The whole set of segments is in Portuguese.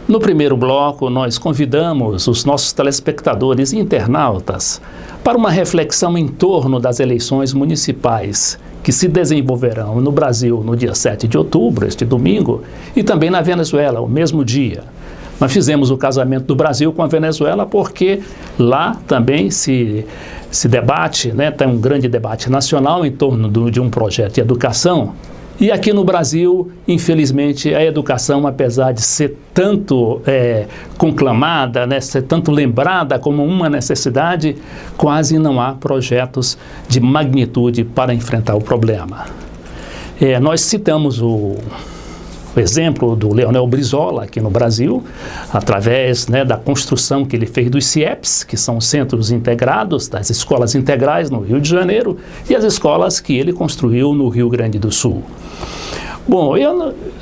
No primeiro bloco, nós convidamos os nossos telespectadores e internautas para uma reflexão em torno das eleições municipais que se desenvolverão no Brasil no dia 7 de outubro, este domingo, e também na Venezuela, o mesmo dia. Nós fizemos o casamento do Brasil com a Venezuela porque lá também se debate, né, tem um grande debate nacional em torno de um projeto de educação. E aqui no Brasil, infelizmente, a educação, apesar de ser tanto conclamada, né, ser tanto lembrada como uma necessidade, quase não há projetos de magnitude para enfrentar o problema. Nós citamos o exemplo do Leonel Brizola aqui no Brasil, através, né, da construção que ele fez dos CIEPs, que são centros integrados, das escolas integrais no Rio de Janeiro, e as escolas que ele construiu no Rio Grande do Sul. Bom,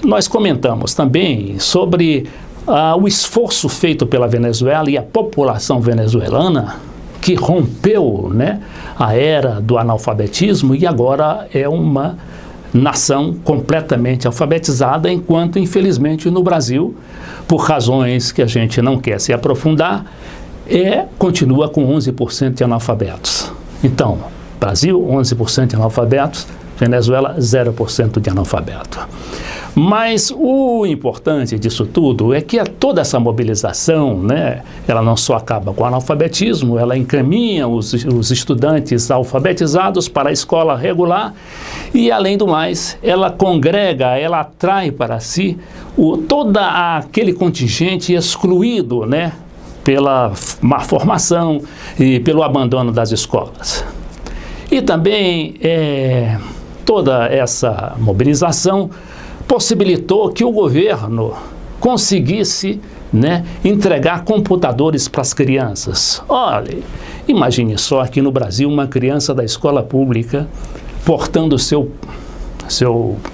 nós comentamos também sobre o esforço feito pela Venezuela e a população venezuelana, que rompeu, né, a era do analfabetismo e agora é uma nação completamente alfabetizada, enquanto, infelizmente, no Brasil, por razões que a gente não quer se aprofundar, continua com 11% de analfabetos. Então, Brasil, 11% de analfabetos, Venezuela, 0% de analfabeto. Mas o importante disso tudo é que toda essa mobilização, né, ela não só acaba com o analfabetismo, ela encaminha os estudantes alfabetizados para a escola regular e, além do mais, ela congrega, ela atrai para si todo aquele contingente excluído, né, pela má formação e pelo abandono das escolas. E também toda essa mobilização possibilitou que o governo conseguisse, né, entregar computadores para as crianças. Olha, imagine só aqui no Brasil uma criança da escola pública portando seu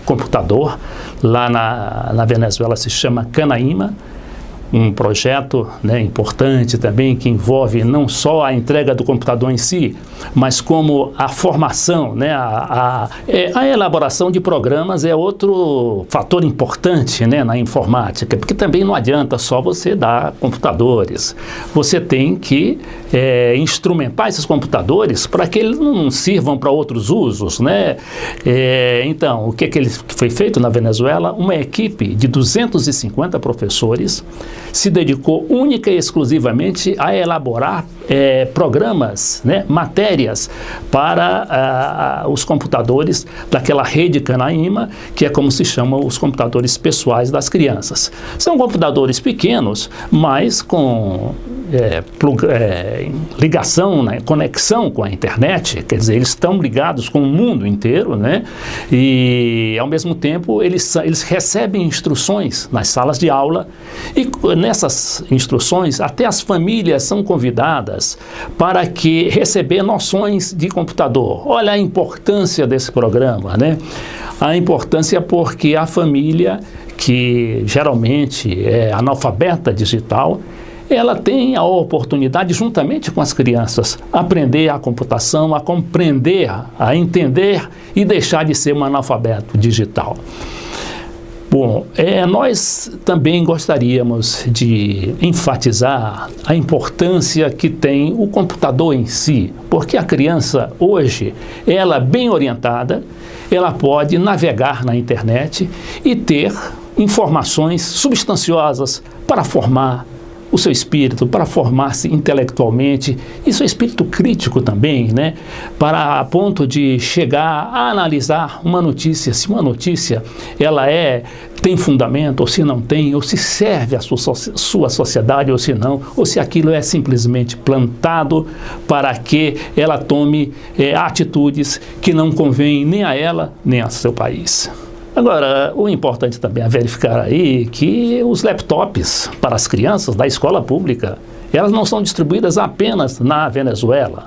computador, lá na Venezuela se chama Canaima, um projeto, né, importante também que envolve não só a entrega do computador em si, mas como a formação, né, a elaboração de programas é outro fator importante, né, na informática, porque também não adianta só você dar computadores, você tem que instrumentar esses computadores para que eles não sirvam para outros usos, né? Então, o que foi feito na Venezuela? Uma equipe de 250 professores se dedicou única e exclusivamente a elaborar programas, né, matérias para os computadores daquela rede Canaima, que é como se chamam os computadores pessoais das crianças. São computadores pequenos, mas com ligação, né, conexão com a internet, quer dizer, eles estão ligados com o mundo inteiro, né, e ao mesmo tempo eles recebem instruções nas salas de aula e nessas instruções até as famílias são convidadas para que receber noções de computador. Olha a importância desse programa, né? A importância porque a família, que geralmente é analfabeta digital, ela tem a oportunidade, juntamente com as crianças, aprender a computação, a compreender, a entender e deixar de ser um analfabeto digital. Bom, nós também gostaríamos de enfatizar a importância que tem o computador em si, porque a criança hoje, ela bem orientada, ela pode navegar na internet e ter informações substanciosas para formar o seu espírito, para formar-se intelectualmente e seu espírito crítico também, né? Para a ponto de chegar a analisar uma notícia, se uma notícia ela tem fundamento ou se não tem, ou se serve à sua sociedade ou se não, ou se aquilo é simplesmente plantado para que ela tome atitudes que não convêm nem a ela nem ao seu país. Agora, o importante também é verificar aí que os laptops para as crianças da escola pública, elas não são distribuídas apenas na Venezuela.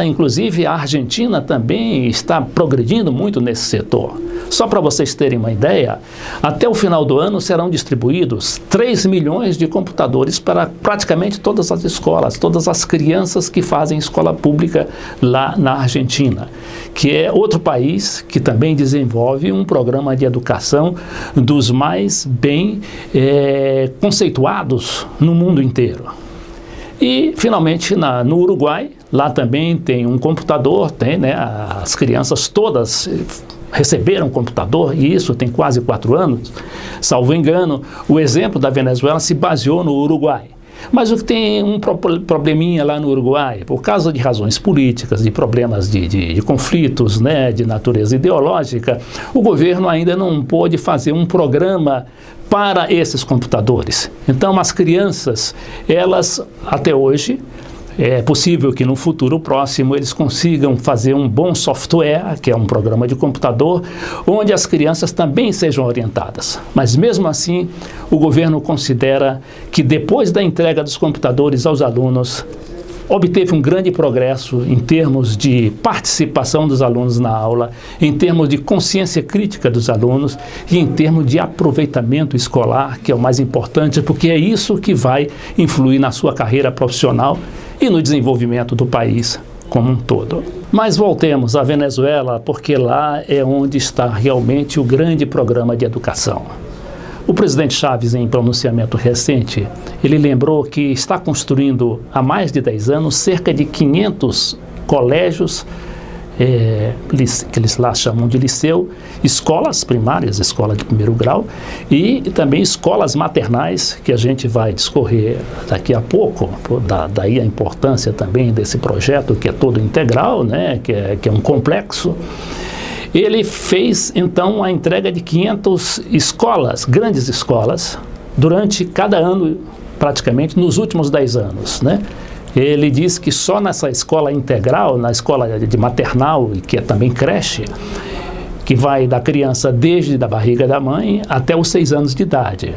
Inclusive a Argentina também está progredindo muito nesse setor. Só para vocês terem uma ideia, até o final do ano serão distribuídos 3 milhões de computadores para praticamente todas as escolas, todas as crianças que fazem escola pública lá na Argentina, que é outro país que também desenvolve um programa de educação dos mais bem conceituados no mundo inteiro. E, finalmente, no Uruguai, lá também tem um computador, as crianças todas receberam um computador, e isso tem quase 4 anos, salvo engano. O exemplo da Venezuela se baseou no Uruguai. Mas tem um probleminha lá no Uruguai, por causa de razões políticas, de problemas de conflitos, de natureza ideológica, o governo ainda não pôde fazer um programa para esses computadores. Então, as crianças, elas, até hoje, é possível que no futuro próximo eles consigam fazer um bom software, que é um programa de computador, onde as crianças também sejam orientadas. Mas mesmo assim, o governo considera que depois da entrega dos computadores aos alunos, obteve um grande progresso em termos de participação dos alunos na aula, em termos de consciência crítica dos alunos e em termos de aproveitamento escolar, que é o mais importante, porque é isso que vai influir na sua carreira profissional e no desenvolvimento do país como um todo. Mas voltemos à Venezuela, porque lá é onde está realmente o grande programa de educação. O presidente Chávez, em pronunciamento recente, ele lembrou que está construindo há mais de 10 anos cerca de 500 colégios, que eles lá chamam de liceu, escolas primárias, escola de primeiro grau, e também escolas maternais, que a gente vai discorrer daqui a pouco, daí a importância também desse projeto, que é todo integral, que é um complexo. Ele fez, então, a entrega de 500 escolas, grandes escolas, durante cada ano, praticamente, nos últimos 10 anos, Ele diz que só nessa escola integral, na escola de maternal, que é também creche, que vai da criança desde a barriga da mãe até os 6 anos de idade.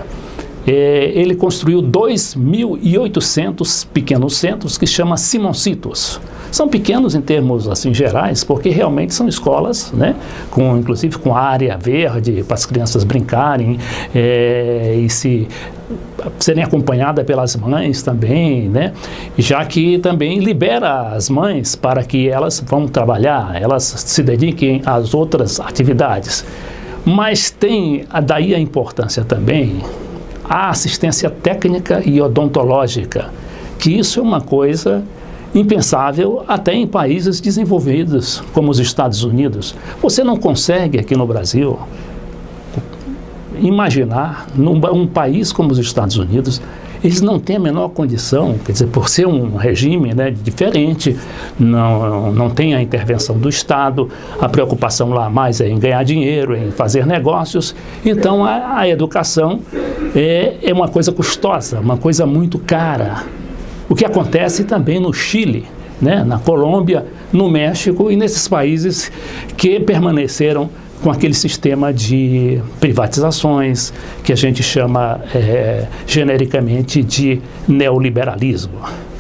Ele construiu 2.800 pequenos centros que chama Simoncitos. São pequenos em termos assim gerais, porque realmente são escolas, inclusive com área verde para as crianças brincarem e serem acompanhadas pelas mães também, já que também libera as mães para que elas vão trabalhar, elas se dediquem às outras atividades. Mas tem daí a importância também a assistência técnica e odontológica, que isso é uma coisa impensável até em países desenvolvidos, como os Estados Unidos. Você não consegue aqui no Brasil imaginar, num país como os Estados Unidos, eles não têm a menor condição, quer dizer, por ser um regime diferente, não tem a intervenção do Estado, a preocupação lá mais é em ganhar dinheiro, em fazer negócios. Então a educação é uma coisa custosa, uma coisa muito cara. O que acontece também no Chile, na Colômbia, no México e nesses países que permaneceram com aquele sistema de privatizações que a gente chama genericamente de neoliberalismo.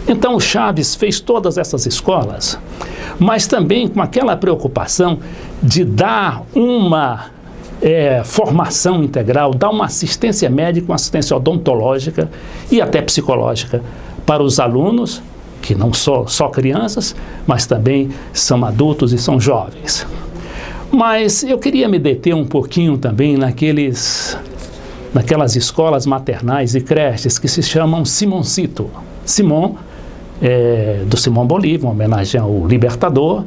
Então o Chávez fez todas essas escolas, mas também com aquela preocupação de dar uma formação integral, dar uma assistência médica, uma assistência odontológica e até psicológica para os alunos, que não só crianças, mas também são adultos e são jovens. Mas eu queria me deter um pouquinho também naquelas escolas maternais e creches que se chamam Simoncito. Simon, do Simão Bolívar, uma homenagem ao libertador,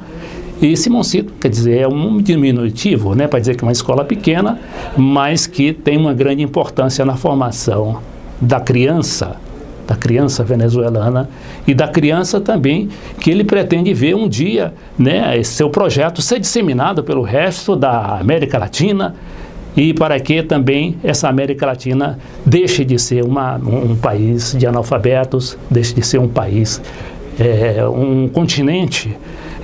e Simoncito, quer dizer, é um diminutivo, para dizer que é uma escola pequena, mas que tem uma grande importância na formação da criança venezuelana e da criança também que ele pretende ver um dia, esse seu projeto ser disseminado pelo resto da América Latina e para que também essa América Latina deixe de ser um país de analfabetos, deixe de ser um país, um continente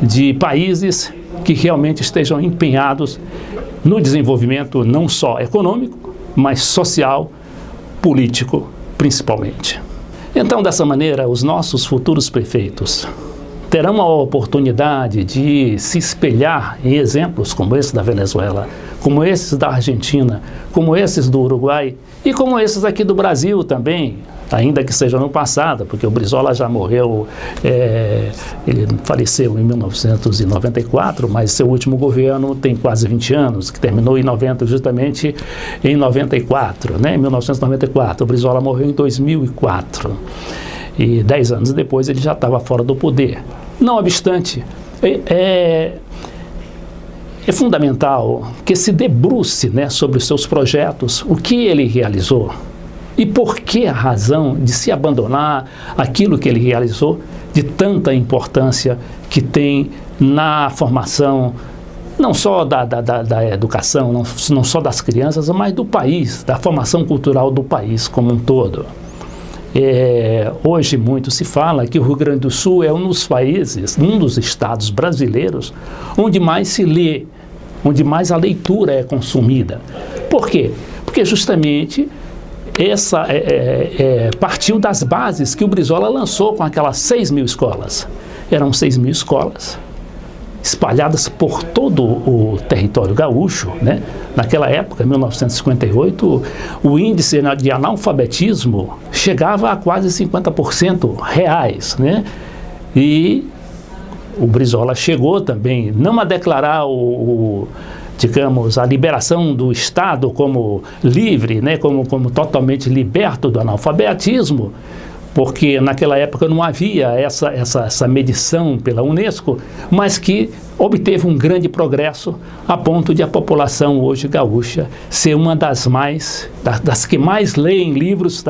de países que realmente estejam empenhados no desenvolvimento não só econômico, mas social, político, principalmente. Então, dessa maneira, os nossos futuros prefeitos, terão a oportunidade de se espelhar em exemplos como esse da Venezuela, como esses da Argentina, como esses do Uruguai e como esses aqui do Brasil também, ainda que seja no passado, porque o Brizola já morreu, ele faleceu em 1994, mas seu último governo tem quase 20 anos, que terminou em 90, justamente em 94, né? Em 1994, o Brizola morreu em 2004. E 10 anos depois ele já estava fora do poder. Não obstante, é fundamental que se debruce, né, sobre os seus projetos, o que ele realizou e por que a razão de se abandonar aquilo que ele realizou, de tanta importância que tem na formação, não só da educação, não só das crianças, mas do país, da formação cultural do país como um todo. Hoje muito se fala que o Rio Grande do Sul é um dos países, um dos estados brasileiros onde mais se lê, onde mais a leitura é consumida. Por quê? Porque justamente essa partiu das bases que o Brizola lançou com aquelas 6.000 escolas. Eram 6.000 escolas espalhadas por todo o território gaúcho, né? Naquela época, em 1958, o índice de analfabetismo chegava a quase 50% reais, né? E o Brizola chegou também, não a declarar digamos, a liberação do Estado como livre, né? como totalmente liberto do analfabetismo, porque naquela época não havia essa medição pela Unesco, mas que obteve um grande progresso a ponto de a população hoje gaúcha ser uma das que mais leem livros,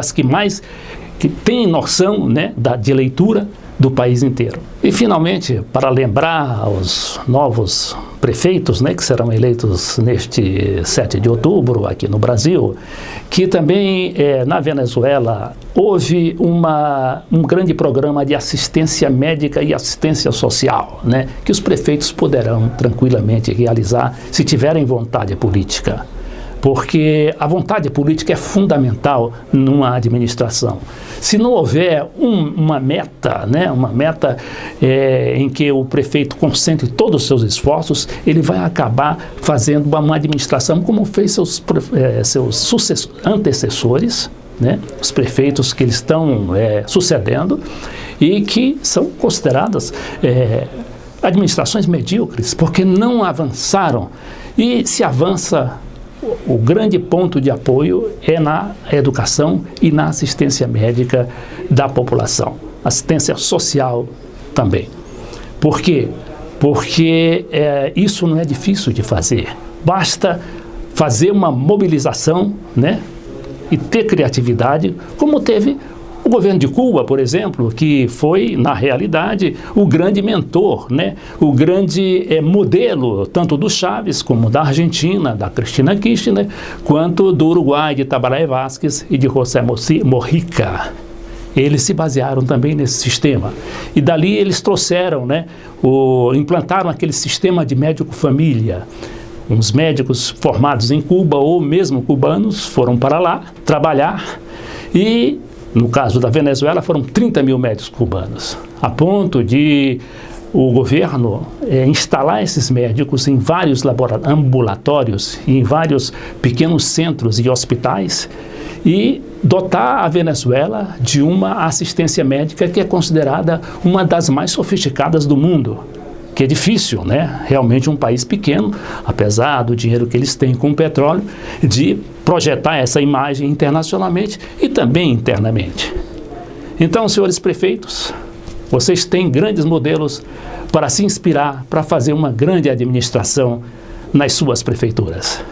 que tem noção, né, de leitura do país inteiro. E finalmente, para lembrar aos novos prefeitos, né, que serão eleitos neste 7 de outubro aqui no Brasil, que também na Venezuela houve um grande programa de assistência médica e assistência social, né, que os prefeitos poderão tranquilamente realizar se tiverem vontade política. Porque a vontade política é fundamental numa administração. Se não houver uma meta, né, em que o prefeito concentre todos os seus esforços, ele vai acabar fazendo uma administração como fez seus antecessores, né, os prefeitos que eles estão sucedendo e que são consideradas administrações medíocres, porque não avançaram. E se avança, o grande ponto de apoio é na educação e na assistência médica da população, assistência social também. Por quê? Porque isso não é difícil de fazer, basta fazer uma mobilização, né, e ter criatividade, como teve o governo de Cuba, por exemplo, que foi, na realidade, o grande mentor, né? O grande modelo, tanto do Chávez, como da Argentina, da Cristina Kirchner, quanto do Uruguai, de Tabaré Vázquez e de José Mujica. Eles se basearam também nesse sistema. E dali eles trouxeram, né, implantaram aquele sistema de médico-família. Uns médicos formados em Cuba ou mesmo cubanos foram para lá trabalhar e, no caso da Venezuela, foram 30.000 médicos cubanos, a ponto de o governo instalar esses médicos em vários ambulatórios e em vários pequenos centros e hospitais e dotar a Venezuela de uma assistência médica que é considerada uma das mais sofisticadas do mundo. Que é difícil, né? Realmente um país pequeno, apesar do dinheiro que eles têm com o petróleo, de projetar essa imagem internacionalmente e também internamente. Então, senhores prefeitos, vocês têm grandes modelos para se inspirar, para fazer uma grande administração nas suas prefeituras.